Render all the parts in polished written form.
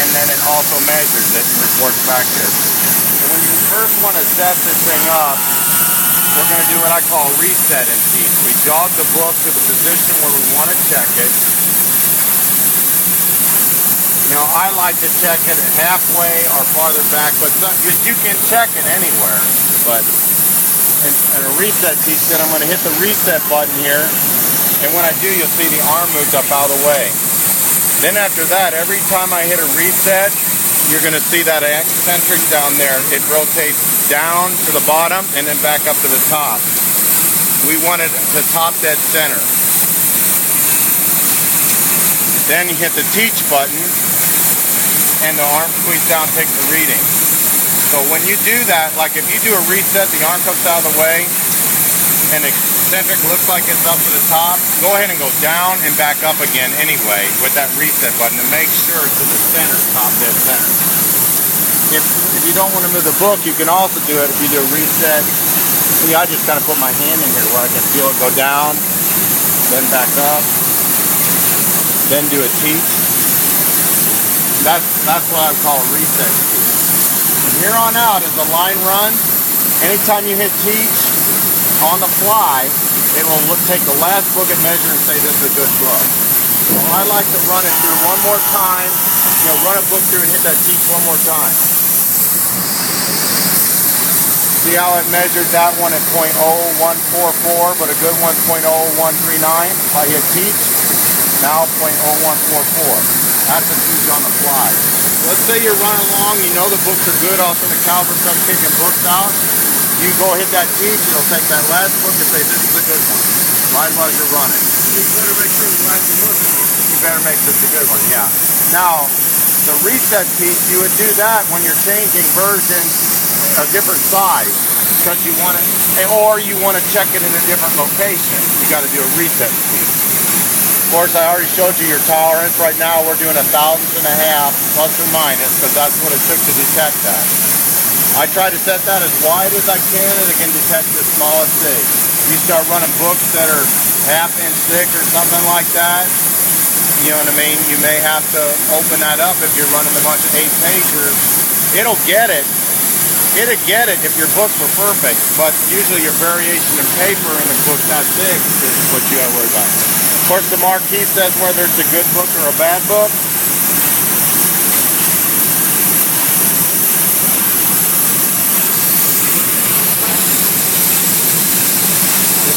and then it also measures it and reports back to us. So when you first want to set this thing up, we're going to do what I call reset and teach. We jog the book to the position where we want to check it. You know, I like to check it at halfway or farther back, but you can check it anywhere. But in a reset teach, then I'm going to hit the reset button here, and when I do, you'll see the arm moves up out of the way. Then after that, every time I hit a reset, you're going to see that eccentric down there. It rotates down to the bottom and then back up to the top. We want it to top dead center. Then you hit the teach button and the arm squeeze down takes the reading. So when you do that, like if you do a reset, the arm comes out of the way and the eccentric looks like it's up to the top, go ahead and go down and back up again anyway with that reset button to make sure it's to the center, top dead center. If you don't want to move the book, you can also do it if you do a reset. See, I just kind of put my hand in here where I can feel it go down, then back up, then do a teach. That's what I would call a reset teach. From here on out, as the line runs, anytime you hit teach, on the fly, it will take the last book it measure and say this is a good book. So I like to run it through one more time, run a book through and hit that teach one more time. See how it measured that one at 0.0144, but a good one's 0.0139. If I hit teach, now 0.0144. That's a teach on the fly. Let's say you're running along, you know the books are good, all of a sudden the Caliper starts kicking books out. You go hit that teach, it'll take that last book and say, this is a good one, right while you're running. You better make sure the last one. You better make this a good one, yeah. Now, the reset teach, you would do that when you're changing versions a different size, because you want it, or you want to check it in a different location. You got to do a reset teach. Of course, I already showed you your tolerance. Right now, we're doing 1/1000 plus or minus, because that's what it took to detect that. I try to set that as wide as I can, and it can detect the smallest thing. You start running books that are 1/2 inch thick or something like that, you know what I mean? You may have to open that up if you're running a bunch of 8-pagers. It'll get it. It'll get it if your books are perfect, but usually your variation in paper in a book that big is what you got to worry about. Of course, the marquee says whether it's a good book or a bad book.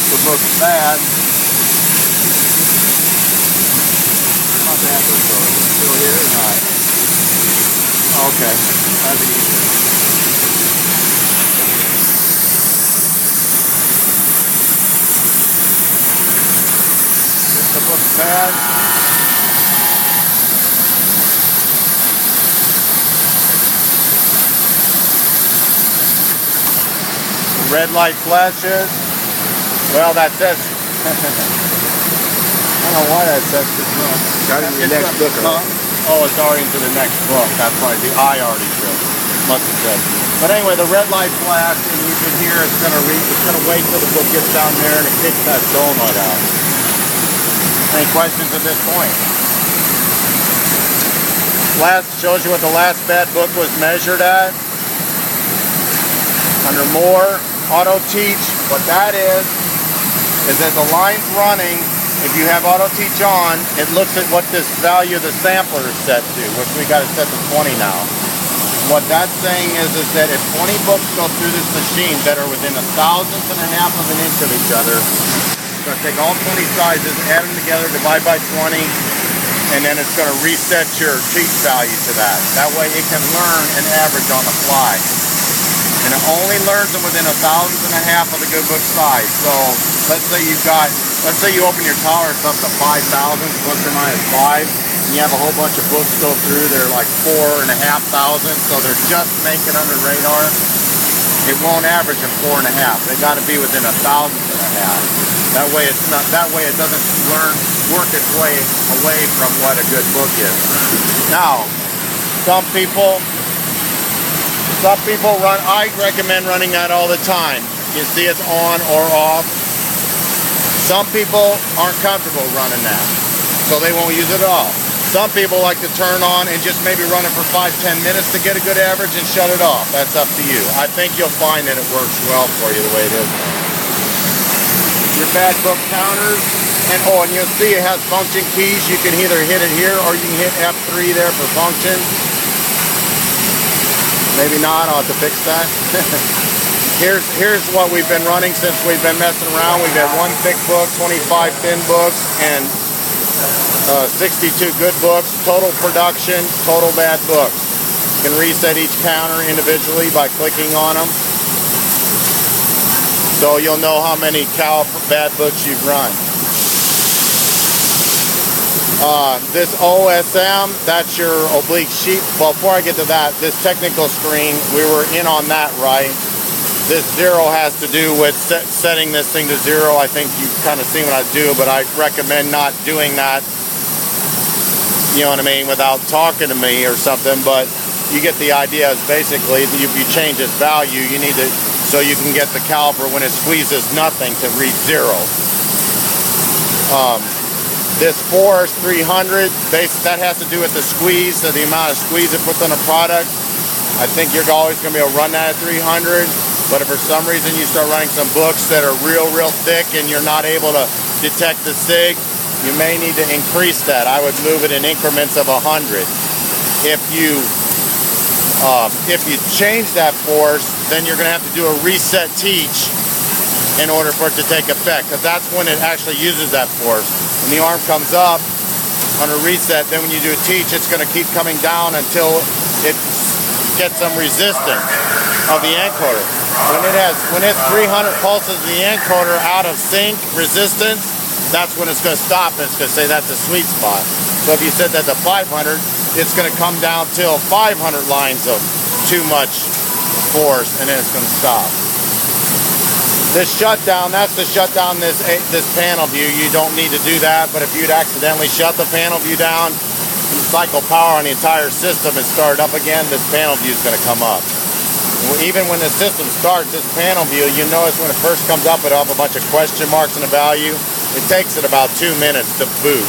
The book's bad. How bad is it? Is it still here or not? Okay. That'd be easier. If the book's bad. The red light flashes. Well, that says, I don't know why that says it's not. Got it in the next book. Oh, it's already into the next book. That's right. The eye already said. Must have said. But anyway, the red light flashed, and you can hear it's going to read. It's going to wait till the book gets down there and it kicks that solenoid out. Any questions at this point? Shows you what the last bad book was measured at. Under more, auto teach. What that is as the line's running, if you have auto teach on, it looks at what this value of the sampler is set to, which we got it set to 20 now. What that's saying is that if 20 books go through this machine that are within 1/1000 of an inch of each other, it's going to take all 20 sizes, add them together, divide by 20, and then it's going to reset your teach value to that. That way it can learn an average on the fly. And it only learns them within 1/1000 of the good book size. So let's say you open your tolerance up to 5,000, plus or minus 5, and you have a whole bunch of books go through. They're like 4,500, so they're just making under radar. It won't average at 4.5. They got to be within 1,000 and a half. That way it's not. That way it doesn't work its way away from what a good book is. Now, some people run. I recommend running that all the time. You see it's on or off. Some people aren't comfortable running that, so they won't use it at all. Some people like to turn on and just maybe run it for 5-10 minutes to get a good average and shut it off. That's up to you. I think you'll find that it works well for you the way it is. Your bad book counters, and you'll see it has function keys. You can either hit it here or you can hit F3 there for function. Maybe not, I'll have to fix that. Here's what we've been running since we've been messing around. We've had 1 thick book, 25 thin books, and 62 good books. Total production, total bad books. You can reset each counter individually by clicking on them. So you'll know how many Caliper bad books you've run. This OSM, that's your oblique sheet. Well, before I get to that, this technical screen, we were in on that, right? This 0 has to do with setting this thing to 0. I think you've kind of seen what I do, but I recommend not doing that, you know what I mean, without talking to me or something. But you get the idea. Is basically, if you change its value, you need to, so you can get the caliper when it squeezes nothing to read 0. This Force 300, that has to do with the squeeze, so the amount of squeeze it puts on a product. I think you're always going to be able to run that at 300. But if for some reason you start running some books that are real thick and you're not able to detect the sig, you may need to increase that. I would move it in increments of 100. If you change that force, then you're going to have to do a reset teach in order for it to take effect, because that's when it actually uses that force. When the arm comes up on a reset, then when you do a teach, it's going to keep coming down until it gets some resistance of the encoder. When it's 300 pulses of the encoder out of sync resistance, that's when it's going to stop, and it's going to say that's a sweet spot. So if you set that to 500, it's going to come down till 500 lines of too much force, and then it's going to stop. This shutdown, that's to shut down this panel view. You don't need to do that, but if you'd accidentally shut the panel view down, you cycle power on the entire system and start up again, this panel view is going to come up. Even when the system starts, this panel view, you notice when it first comes up, it'll have a bunch of question marks in the value. It takes it about 2 minutes to boot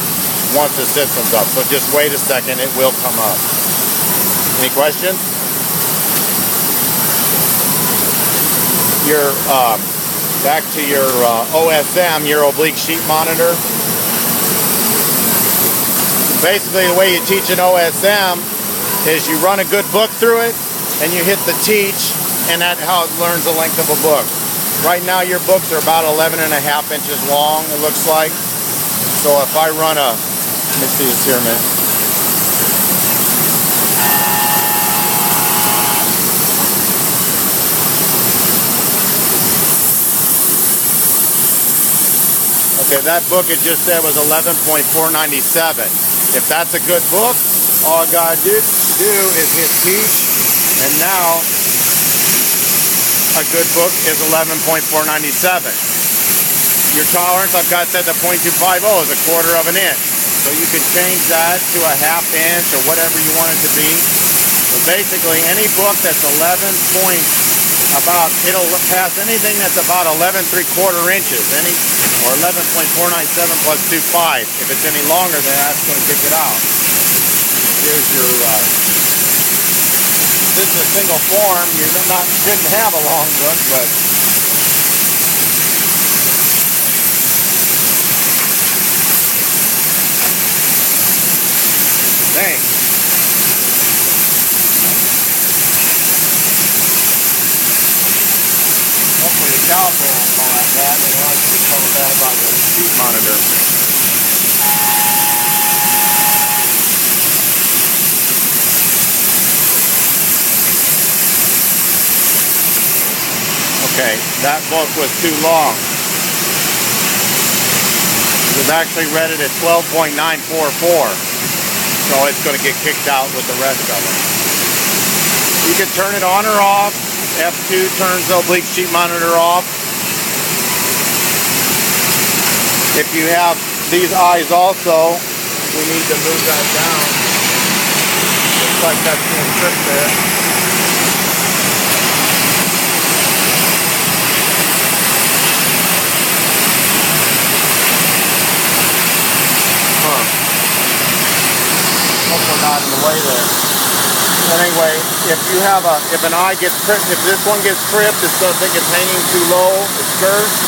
once the system's up. So just wait a second, it will come up. Any questions? Back to your OSM, your oblique sheet monitor. Basically, the way you teach an OSM is you run a good book through it, and you hit the teach, and that's how it learns the length of a book. Right now, your books are about 11.5 inches long, it looks like. So if I run let me see this here, man. Okay, that book it just said was 11.497. If that's a good book, all I gotta do is hit teach. And now, a good book is 11.497. Your tolerance, I've got set to 0.250, is 1/4 of an inch. So you can change that to a 1/2 inch or whatever you want it to be. But basically, any book that's it'll pass anything that's about 11.75 inches, or 11.497 plus 2.5. If it's any longer than that, it's going to kick it out. Here's your. This is a single form. You shouldn't have a long book, but dang. Hopefully the caliper won't fall that bad. They don't like to tell that about the sheet monitor. Okay, that book was too long. It was actually read it at 12.944. So it's going to get kicked out with the rest of them. You can turn it on or off. F2 turns the oblique sheet monitor off. If you have these eyes also, we need to move that down. Looks like that's being stripped there. hopefully not in the way there. Anyway, if an eye gets tripped, if this one gets tripped, it's going to think it's hanging too low, it's cursed,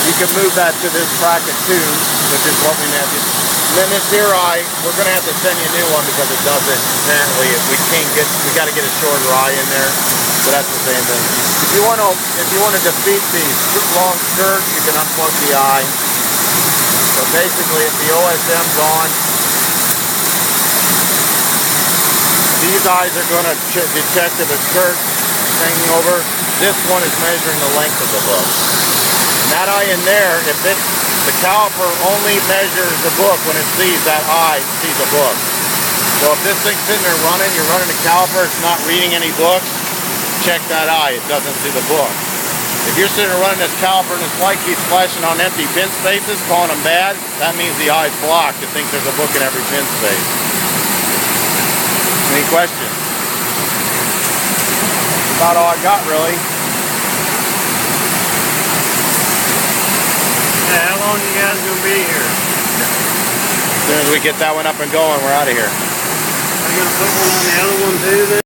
you can move that to this bracket too, which is what we have. Then this here eye, we're going to have to send you a new one because it doesn't, apparently, we got to get a shorter eye in there, but that's the same thing. If you want to defeat the long skirt, you can unplug the eye. So basically, if the OSM's on, these eyes are going to detect if a skirt is hanging over. This one is measuring the length of the book. And that eye in there, the caliper only measures the book when it sees that eye, sees the book. So if this thing's sitting there running, you're running the caliper, it's not reading any books, check that eye, it doesn't see the book. If you're sitting there running this caliper and this light keeps flashing on empty pin spaces, calling them bad, that means the eye's blocked. It thinks there's a book in every pin space. Any questions? About all I got, really. Yeah, how long you guys gonna be here? As soon as we get that one up and going, we're out of here. Are you gonna put one on the other one too then?